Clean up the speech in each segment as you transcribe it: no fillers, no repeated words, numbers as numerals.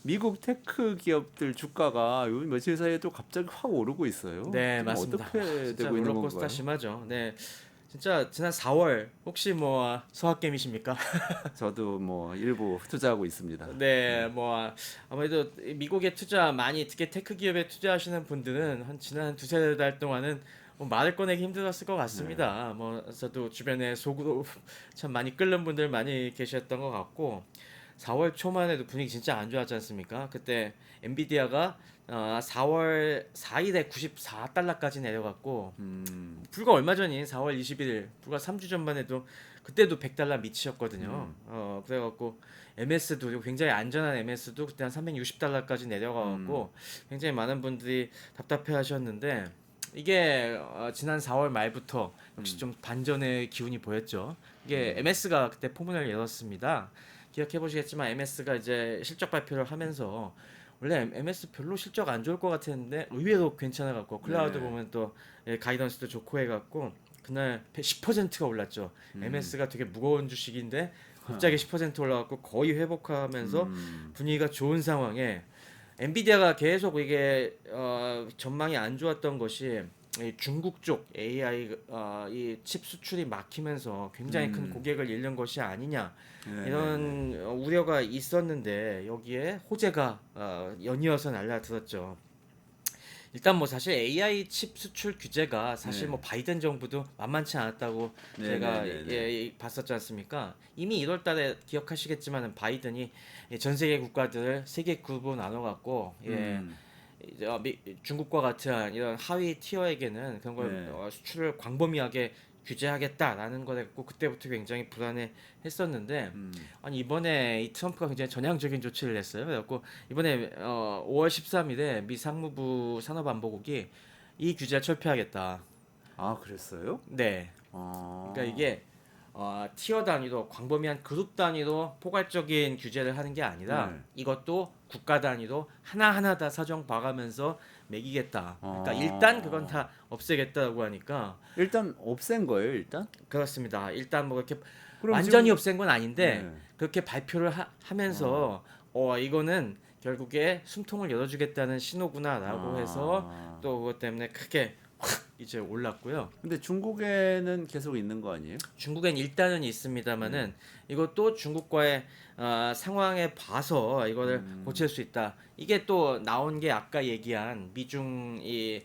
미국 테크 기업들 주가가 요 며칠 사이에 또 갑자기 확 오르고 있어요. 네, 지금 맞습니다. 와, 어떻게 진짜 되고 있는 롤러코스터 건가요? 심하죠. 네, 진짜 지난 4월 혹시 뭐 서학개미십니까? 저도 뭐 일부 투자하고 있습니다. 네, 뭐 아무래도 미국에 투자 많이 특히 테크 기업에 투자하시는 분들은 한 지난 두세 달 동안은 뭐 말을 꺼내기 힘들었을 것 네. 같습니다. 뭐 저도 주변에 속으로 참 많이 끓는 분들 많이 계셨던 것 같고 4월 초만 해도 분위기 진짜 안 좋았지 않습니까? 그때 엔비디아가 4월 4일에 94달러까지 내려갔고 불과 얼마 전인 4월 21일 불과 3주 전만 해도 그때도 100달러 미치셨거든요. 음, 그래갖고 MS도 굉장히 안전한 MS도 그때 한 360달러까지 음, 내려가갖고 굉장히 많은 분들이 답답해하셨는데 이게 지난 4월 말부터 역시 음, 좀 반전의 기운이 보였죠. 이게 음, MS가 그때 포문을 열었습니다. 기억해 보시겠지만 MS가 이제 실적 발표를 하면서 원래 MS 별로 실적 안 좋을 것 같았는데 의외로 괜찮아 갖고 클라우드 네, 보면 또 가이던스도 좋고 해 갖고 그날 10%가 올랐죠. 음, MS가 되게 무거운 주식인데 갑자기 10% 올라갖고 거의 회복하면서 음, 분위기가 좋은 상황에 엔비디아가 계속 이게 전망이 안 좋았던 것이 이 중국 쪽 AI 이 칩 수출이 막히면서 굉장히 큰 음, 고객을 잃는 것이 아니냐 네, 네, 네. 이런 우려가 있었는데 여기에 호재가 연이어서 날라들었죠. 일단 뭐 사실 AI 칩 수출 규제가 사실 네, 뭐 바이든 정부도 만만치 않았다고 네, 네, 제가 네, 네. 봤었지 않습니까? 이미 1월 달에 기억하시겠지만 바이든이 전 세계 국가들을 세 개 그룹으로 나눠 갖고 음, 이제 중국과 같은 이런 하위 티어에게는 그런 걸 네, 수출을 광범위하게 규제하겠다라는 거 했고 그때부터 굉장히 불안해했었는데 음, 아니 이번에 이 트럼프가 굉장히 전향적인 조치를 냈어요. 그래갖고 이번에 5월 13일에 미 상무부 산업안보국이 이 규제를 철폐하겠다. 아, 그랬어요? 네. 그러니까 아, 이게 티어 단위로 광범위한 그룹 단위로 포괄적인 규제를 하는 게 아니라 네, 이것도 국가 단위로 하나하나 다 사정 봐가면서 매기겠다. 그러니까 일단 그건 아, 다 없애겠다고 하니까 일단 없앤 거예요, 일단? 그렇습니다. 일단 뭐 이렇게 그럼 완전히 지금, 없앤 건 아닌데 네, 그렇게 발표를 어, 하면서 이거는 결국에 숨통을 열어주겠다는 신호구나라고 해서 아, 또 그것 때문에 크게 확 이제 올랐고요. 근데 중국에는 계속 있는 거 아니에요? 중국엔 일단은 네, 있습니다만은 이것도 중국과의 상황에 봐서 이거를 고칠 음, 수 있다. 이게 또 나온 게 아까 얘기한 미중 이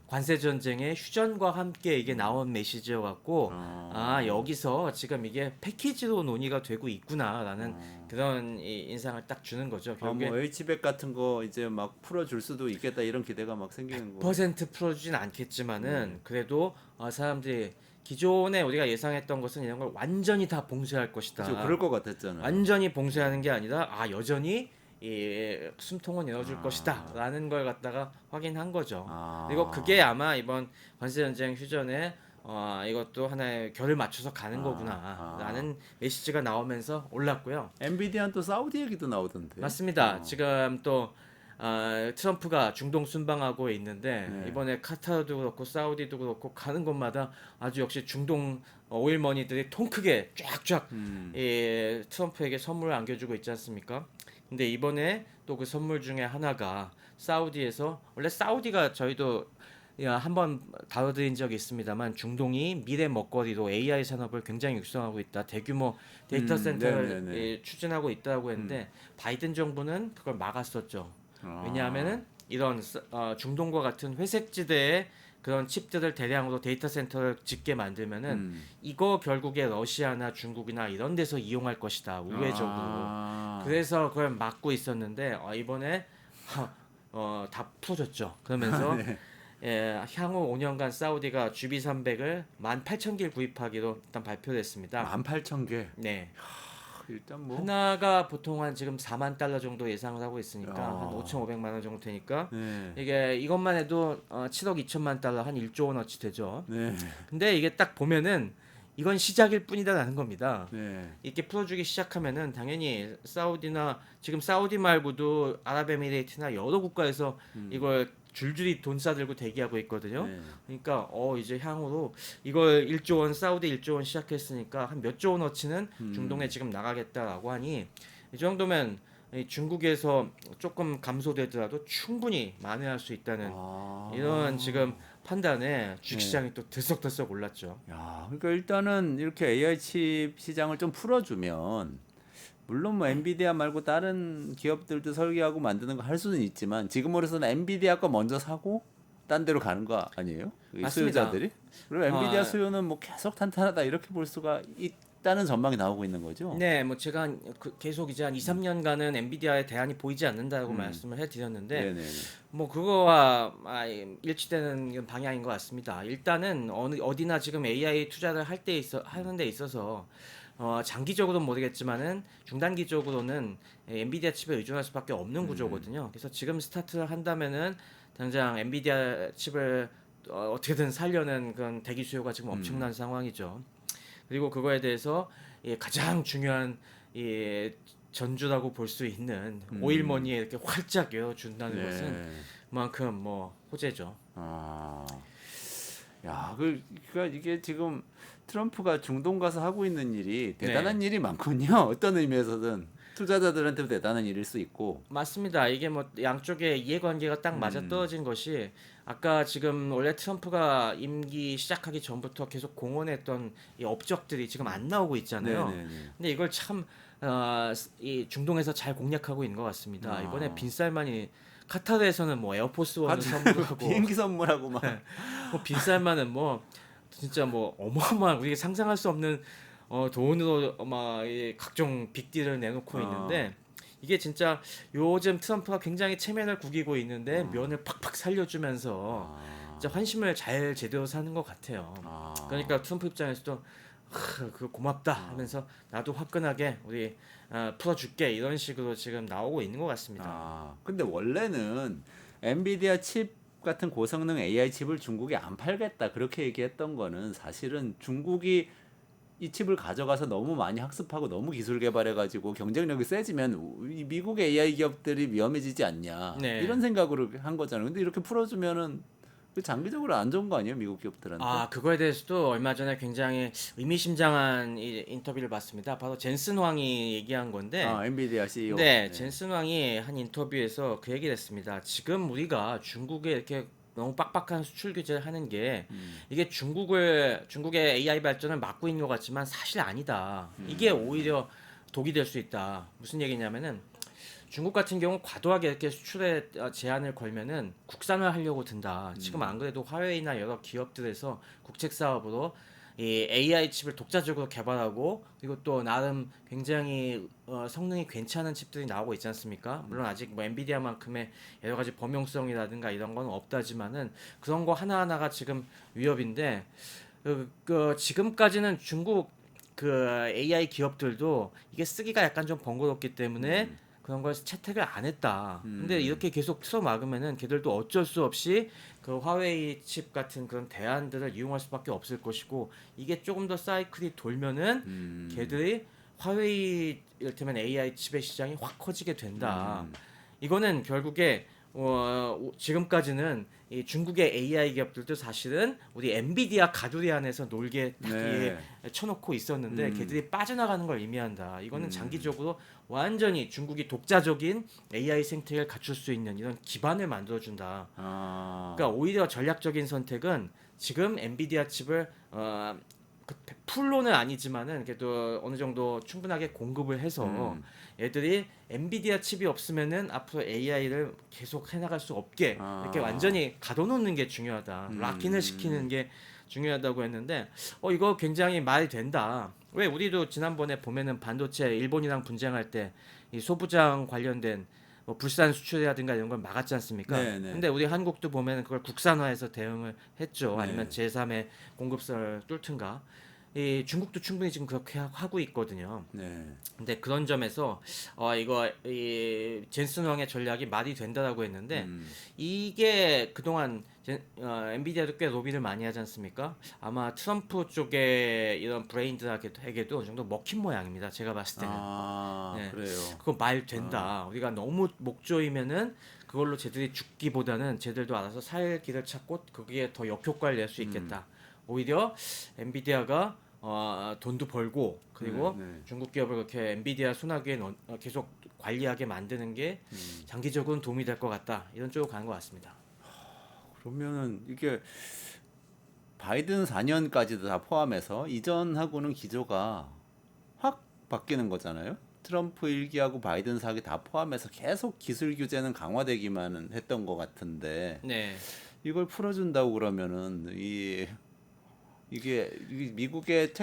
관세 전쟁의 휴전과 함께 이게 나온 메시지여 갖고 어, 여기서 지금 이게 패키지로 논의가 되고 있구나라는 어. 그런 인상을 딱 주는 거죠. 아, 결국에 뭐 H백 같은 거 이제 막 풀어줄 수도 있겠다 이런 기대가 막 생기는 거. 100% 풀어주진 네. 않겠지만은 그래도 사람들이 기존에 우리가 예상했던 것은 이런 걸 완전히 다 봉쇄할 그죠. 그럴 것이다. 것 같았잖아요. 완전히 봉쇄하는 네. 게 아니라 여전히 이 숨통은 열어줄 아, 것이다라는 걸 갖다가 확인한 거죠. 그리고 그게 아, 아마 이번 관세전쟁 휴전에 이것도 하나의 결을 맞춰서 가는 아. 거구나라는 메시지가 나오면서 올랐고요. 엔비디아는 또 사우디 얘기도 나오던데. 맞습니다. 지금 또 트럼프가 중동 순방하고 있는데 네. 이번에 카타르도 그렇고 사우디도 그렇고 가는 곳마다 아주 역시 중동 오일머니들이 통 크게 쫙쫙 음, 트럼프에게 선물을 안겨주고 있지 않습니까? 근데 이번에 또 그 선물 중에 하나가 사우디에서 원래 사우디가 저희도 한번 다뤄드린 적이 있습니다만 중동이 미래 먹거리로 AI 산업을 굉장히 육성하고 있다. 대규모 데이터 센터를 네네네. 추진하고 있다고 음, 했는데 바이든 정부는 그걸 막았었죠. 아, 왜냐하면은 이런 중동과 같은 회색지대에 그런 칩들을 대량으로 데이터 센터를 짓게 만들면은 음, 이거 결국에 러시아나 중국이나 이런 데서 이용할 것이다 우회적으로. 아, 그래서 그걸 막고 있었는데 이번에 다 풀어졌죠. 그러면서 네. 향후 5년간 사우디가 GB300을 18,000개 구입하기로 일단 발표를 했습니다. 18,000개. 네. 일단 뭐, 하나가 보통 한 지금 4만 달러 정도 예상을 하고 있으니까 한 어, 5,500만 원 정도 되니까 네, 이게 이것만 해도 7억 2천만 달러 한 1조 원어치 되죠. 네, 근데 이게 딱 보면은 이건 시작일 뿐이다라는 겁니다. 네, 이렇게 풀어주기 시작하면은 당연히 사우디나 지금 사우디 말고도 아랍에미레이트나 여러 국가에서 음, 이걸 줄줄이 돈 싸들고 대기하고 있거든요. 네, 그러니까 이제 향후로 이걸 1조 원 사우디 1조 원 시작했으니까 한 몇 조 원어치는 중동에 음, 지금 나가겠다라고 하니 이 정도면 이 중국에서 조금 감소되더라도 충분히 만회할 수 있다는 아. 이런 지금 판단에 네. 주식시장이 또 들썩들썩 올랐죠. 야, 그러니까 일단은 이렇게 AI 칩 시장을 좀 풀어주면 물론 뭐 엔비디아 말고 다른 기업들도 설계하고 만드는 거 할 수는 있지만 지금으로서는 엔비디아 거 먼저 사고 딴 데로 가는 거 아니에요? 이 맞습니다. 수요자들이? 그리고 엔비디아 아, 수요는 뭐 계속 탄탄하다 이렇게 볼 수가 있다는 전망이 나오고 있는 거죠. 네, 뭐 제가 계속 이제 한 2, 3년간은 엔비디아의 대안이 보이지 않는다고 음. 말씀을 해드렸는데 네네. 뭐 그거와 일치되는 방향인 것 같습니다. 일단은 어디나 지금 AI 투자를 하는 데 있어서 장기적으로는 모르겠지만은 중단기적으로는 엔비디아 칩에 의존할 수밖에 없는 구조거든요. 그래서 지금 스타트를 한다면은 당장 엔비디아 칩을 어떻게든 살려는 그런 대기 수요가 지금 엄청난 상황이죠. 그리고 그거에 대해서 가장 중요한 이 전주라고 볼 수 있는 오일머니에 이렇게 활짝 열어준다는 것은 네. 그만큼 뭐 호재죠. 아. 야, 그러니까 이게 지금 트럼프가 중동 가서 하고 있는 일이 대단한 일이 많군요. 어떤 의미에서든 투자자들한테도 대단한 일일 수 있고. 맞습니다. 이게 뭐 양쪽의 이해관계가 딱 맞아떨어진 것이 아까 지금 원래 트럼프가 임기 시작하기 전부터 계속 공언했던 이 업적들이 지금 안 나오고 있잖아요. 네네네. 근데 이걸 참 이 중동에서 잘 공략하고 있는 것 같습니다. 이번에 빈살만이 카타르에서는 뭐 에어포스원을 선물하고 비행기 선물하고 막. 뭐 빈살만은 뭐 진짜 뭐 어마어마한 우리가 상상할 수 없는 돈으로 막 각종 빅딜을 내놓고 있는데 이게 진짜 요즘 트럼프가 굉장히 체면을 구기고 있는데 면을 팍팍 살려주면서 진짜 환심을 잘 제대로 사는 것 같아요. 그러니까 트럼프 입장에서도 그 고맙다 하면서 나도 화끈하게 우리 풀어줄게 이런 식으로 지금 나오고 있는 것 같습니다. 근데 원래는 엔비디아 칩 같은 고성능 AI 칩을 중국에 안 팔겠다 그렇게 얘기했던 거는 사실은 중국이 이 칩을 가져가서 너무 많이 학습하고 너무 기술 개발해가지고 경쟁력이 세지면 이 미국의 AI 기업들이 위험해지지 않냐 네. 이런 생각으로 한 거잖아요. 근데 이렇게 풀어주면은 그 장기적으로 안 좋은 거 아니에요, 미국 기업들한테? 그거에 대해서도 얼마 전에 굉장히 의미심장한 인터뷰를 봤습니다. 바로 젠슨 황이 얘기한 건데, 엔비디아 CEO. 네, 젠슨 황이 한 인터뷰에서 그 얘기를 했습니다. 지금 우리가 중국에 이렇게 너무 빡빡한 수출 규제를 하는 게 이게 중국의 AI 발전을 막고 있는 것 같지만 사실 아니다. 이게 오히려 독이 될 수 있다. 무슨 얘기냐면은 중국 같은 경우 과도하게 이렇게 수출에 제한을 걸면은 국산화 하려고 든다. 지금 안 그래도 화웨이나 여러 기업들에서 국책 사업으로 이 AI 칩을 독자적으로 개발하고 그리고 또 나름 굉장히 성능이 괜찮은 칩들이 나오고 있지 않습니까? 물론 아직 뭐 엔비디아만큼의 여러 가지 범용성이라든가 이런 건 없다지만은 그런 거 하나하나가 지금 위협인데 지금까지는 중국 AI 기업들도 이게 쓰기가 약간 좀 번거롭기 때문에 그런 걸 채택을 안 했다. 근데 이렇게 계속 틀어 막으면은 걔들도 어쩔 수 없이 그 화웨이 칩 같은 그런 대안들을 이용할 수밖에 없을 것이고 이게 조금 더 사이클이 돌면은 걔들이 화웨이 이를테면 AI 칩의 시장이 확 커지게 된다. 이거는 결국에 지금까지는 이 중국의 AI 기업들도 사실은 우리 엔비디아 가두리 안에서 놀게 딱 쳐놓고 있었는데 걔들이 빠져나가는 걸 의미한다. 이거는 장기적으로 완전히 중국이 독자적인 AI 생태계를 갖출 수 있는 이런 기반을 만들어준다. 그러니까 오히려 전략적인 선택은 지금 엔비디아 칩을 풀로는 아니지만은 그래도 어느 정도 충분하게 공급을 해서 애들이 엔비디아 칩이 없으면은 앞으로 AI를 계속 해나갈 수 없게 이렇게 완전히 가둬놓는 게 중요하다. 락인을 시키는 게 중요하다고 했는데 이거 굉장히 말이 된다. 왜 우리도 지난번에 보면은 반도체 일본이랑 분쟁할 때 이 소부장 관련된 뭐 불산 수출이라든가 이런 걸 막았지 않습니까? 네네. 근데 우리 한국도 보면은 그걸 국산화해서 대응을 했죠. 네. 아니면 제3의 공급선을 뚫든가. 이 중국도 충분히 지금 그렇게 하고 있거든요. 네. 근데 그런 점에서 이거 이 젠슨 황의 전략이 말이 된다라고 했는데 이게 그동안 엔비디아도 꽤 로비를 많이 하지 않습니까? 아마 트럼프 쪽에 이런 브레인들에게도 어느 정도 먹힌 모양입니다. 제가 봤을 때는. 네. 그래요. 그거 말 된다. 우리가 너무 목조이면은 그걸로 쟤들이 죽기보다는 쟤들도 알아서 살 길을 찾고 거기에 더 역효과를 낼 수 있겠다. 오히려 엔비디아가 돈도 벌고 그리고 네. 중국 기업을 그렇게 엔비디아 순환기에 계속 관리하게 만드는 게 장기적으로는 도움이 될 것 같다. 이런 쪽으로 가는 것 같습니다. 그러면은 이게 바이든 4년까지도 다 포함해서 이전하고는 기조가 확 바뀌는 거잖아요. 트럼프 1기하고 바이든 4기 다 포함해서 계속 기술 규제는 강화되기만 했던 것 같은데 네. 이걸 풀어준다고 그러면은 이게 미국의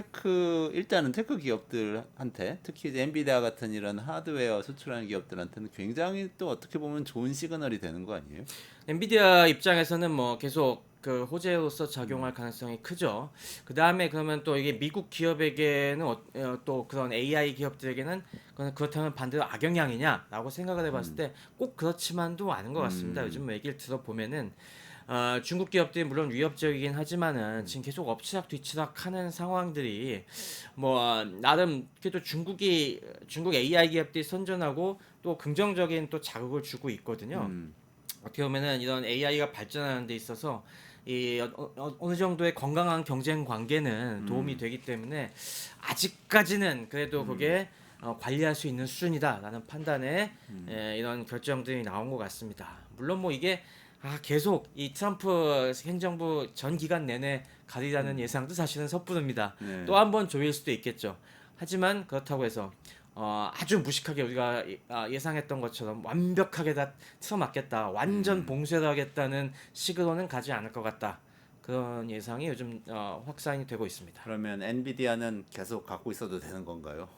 일단은 테크 기업들한테 특히 이제 엔비디아 같은 이런 하드웨어 수출하는 기업들한테는 굉장히 또 어떻게 보면 좋은 시그널이 되는 거 아니에요? 엔비디아 입장에서는 뭐 계속 그 호재로서 작용할 가능성이 크죠. 그 다음에 그러면 또 이게 미국 기업에게는 또 그런 AI 기업들에게는 그렇다면 반대로 악영향이냐라고 생각을 해봤을 때 꼭 그렇지만도 않은 것 같습니다. 요즘 얘기를 들어보면은 중국 기업들이 물론 위협적이긴 하지만은 지금 계속 엎치락 뒤치락하는 상황들이 뭐 나름 그래도 중국 AI 기업들이 선전하고 또 긍정적인 또 자극을 주고 있거든요. 어떻게 보면은 이런 AI가 발전하는 데 있어서 어느 정도의 건강한 경쟁 관계는 도움이 되기 때문에 아직까지는 그래도 그게 관리할 수 있는 수준이다라는 판단에 이런 결정들이 나온 것 같습니다. 물론 뭐 이게 계속 이 트럼프 행정부 전 기간 내내 가리라는 예상도 사실은 섣부릅니다. 네. 또 한 번 조일 수도 있겠죠. 하지만 그렇다고 해서 아주 무식하게 우리가 예상했던 것처럼 완벽하게 다 틀어막겠다, 완전 봉쇄를 하겠다는 식으로는 가지 않을 것 같다. 그런 예상이 요즘 확산이 되고 있습니다. 그러면 엔비디아는 계속 갖고 있어도 되는 건가요?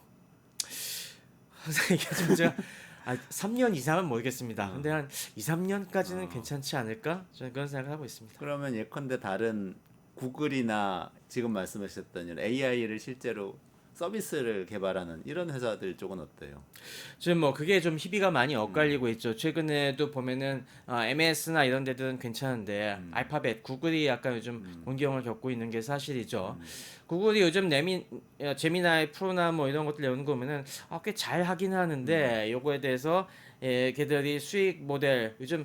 이게 좀 제가 3년 이상은 모르겠습니다. 근데 한 2, 3년까지는 괜찮지 않을까? 저는 그런 생각을 하고 있습니다. 그러면 예컨대 다른 구글이나 지금 말씀하셨던 이런 AI를 실제로 서비스를 개발하는 이런 회사들 쪽은 어때요? 지금 뭐 그게 좀 희비가 많이 엇갈리고 있죠. 최근에도 보면은 MS나 이런 데들은 괜찮은데 알파벳, 구글이 약간 요즘 곤경을 겪고 있는 게 사실이죠. 구글이 요즘 제미나이 프로나 뭐 이런 것들 내는 거 보면은 꽤 잘 하긴 하는데 요거에 대해서 걔들이 수익 모델 요즘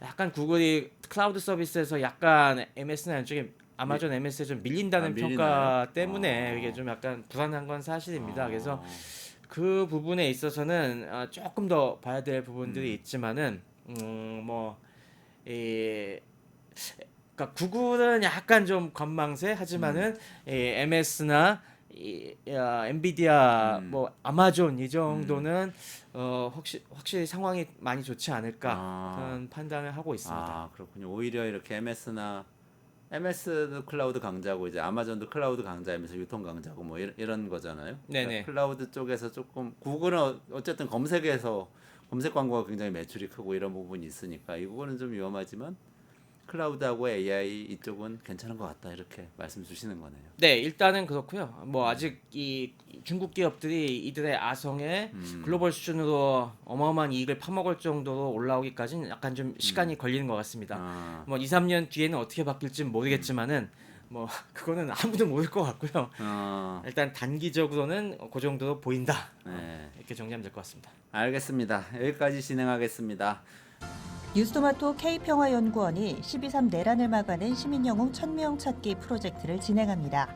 약간 구글이 클라우드 서비스에서 약간 MS나 이쪽에 아마존 MS에 좀 밀린다는 평가 밀리나요? 때문에 이게 좀 약간 불안한 건 사실입니다. 그래서 그 부분에 있어서는 조금 더 봐야 될 부분들이 있지만은 그러니까 구글은 약간 좀 관망세 하지만은 MS나 엔비디아 뭐 아마존 이 정도는 확실히 상황이 많이 좋지 않을까 그런 판단을 하고 있습니다. 그렇군요. 오히려 이렇게 MS도 클라우드 강자고 이제 아마존도 클라우드 강자이면서 유통 강자고 뭐 이런 거잖아요. 네네. 그러니까 클라우드 쪽에서 조금 구글은 어쨌든 검색에서 검색 광고가 굉장히 매출이 크고 이런 부분이 있으니까 이거는 좀 위험하지만 클라우드하고 AI 이쪽은 괜찮은 것 같다 이렇게 말씀 주시는 거네요. 네, 일단은 그렇고요. 뭐 아직 이 중국 기업들이 이들의 아성에 글로벌 수준으로 어마어마한 이익을 파먹을 정도로 올라오기까지는 약간 좀 시간이 걸리는 것 같습니다. 뭐 2, 3년 뒤에는 어떻게 바뀔지는 모르겠지만은 뭐 그거는 아무도 모를 것 같고요. 일단 단기적으로는 그 정도로 보인다. 이렇게 정리하면 될 것 같습니다. 알겠습니다. 여기까지 진행하겠습니다. 뉴스토마토 K평화연구원이 12.3 내란을 막아낸 시민영웅 1000명 찾기 프로젝트를 진행합니다.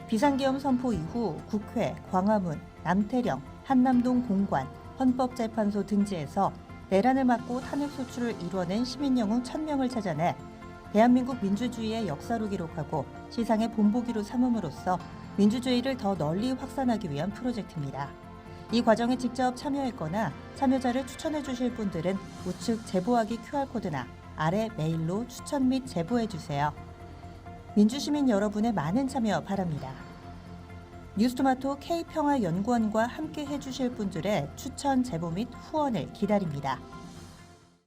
비상계엄 선포 이후 국회, 광화문, 남태령, 한남동 공관, 헌법재판소 등지에서 내란을 막고 탄핵 소추를 이뤄낸 시민영웅 1000명을 찾아내 대한민국 민주주의의 역사로 기록하고 시상의 본보기로 삼음으로써 민주주의를 더 널리 확산하기 위한 프로젝트입니다. 이 과정에 직접 참여했거나 참여자를 추천해 주실 분들은 우측 제보하기 QR코드나 아래 메일로 추천 및 제보해 주세요. 민주시민 여러분의 많은 참여 바랍니다. 뉴스토마토 K평화연구원과 함께 해주실 분들의 추천 제보 및 후원을 기다립니다.